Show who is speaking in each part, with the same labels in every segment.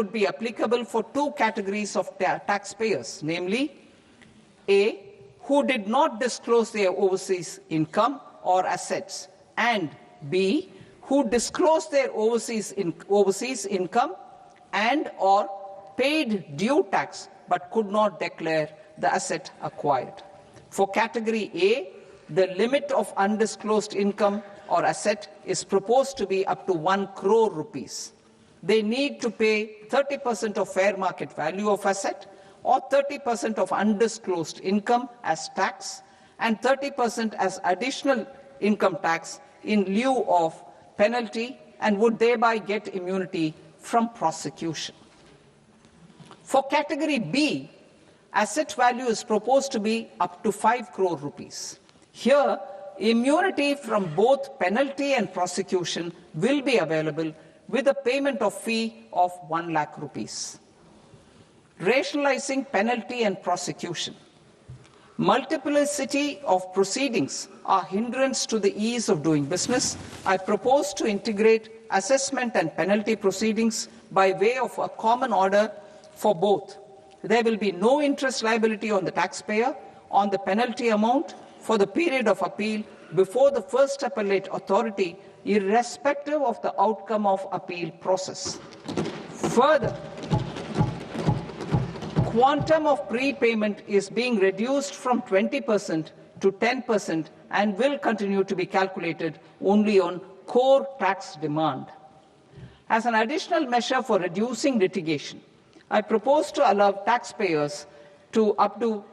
Speaker 1: would be applicable for two categories of taxpayers, namely A, who did not disclose their overseas income or assets, and B, who disclosed their overseas income and or paid due tax but could not declare the asset acquired. For category A, the limit of undisclosed income or asset is proposed to be up to 1 crore rupees. They need to pay 30% of fair market value of asset or 30% of undisclosed income as tax and 30% as additional income tax in lieu of penalty, and would thereby get immunity from prosecution. For category B, asset value is proposed to be up to 5 crore rupees. Here, immunity from both penalty and prosecution will be available with a payment of fee of 1 lakh rupees. Rationalizing penalty and prosecution. Multiplicity of proceedings are hindrance to the ease of doing business. I propose to integrate assessment and penalty proceedings by way of a common order for both. There will be no interest liability on the taxpayer on the penalty amount for the period of appeal before the first appellate authority, irrespective of the outcome of appeal process. Further, quantum of prepayment is being reduced from 20% to 10% and will continue to be calculated only on core tax demand. As an additional measure for reducing litigation, I propose to allow taxpayers to update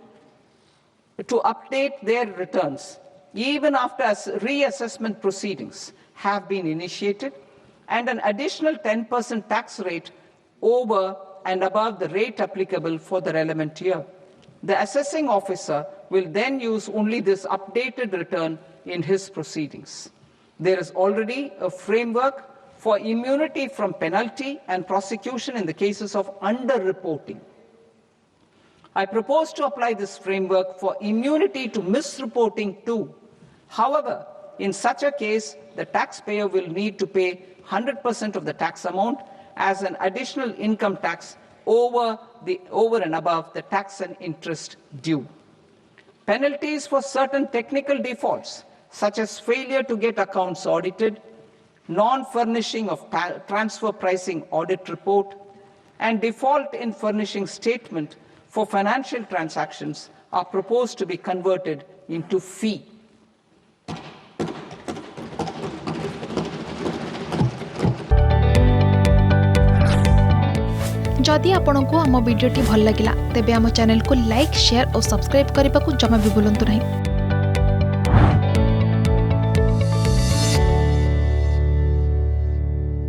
Speaker 1: their returns even after reassessment proceedings have been initiated, and an additional 10% tax rate over and above the rate applicable for the relevant year. The assessing officer will then use only this updated return in his proceedings. There is already a framework for immunity from penalty and prosecution in the cases of underreporting. I propose to apply this framework for immunity to misreporting too. However, in such a case, the taxpayer will need to pay 100% of the tax amount as an additional income tax over and above the tax and interest due. Penalties for certain technical defaults, such as failure to get accounts audited, non-furnishing of transfer pricing audit report, and default in furnishing statement for financial transactions, are proposed to be converted into fee.
Speaker 2: जदि आपंक आम भिडी भल लगा तेब आम channel को like share और subscribe करने को जमा भी भूलु नहीं।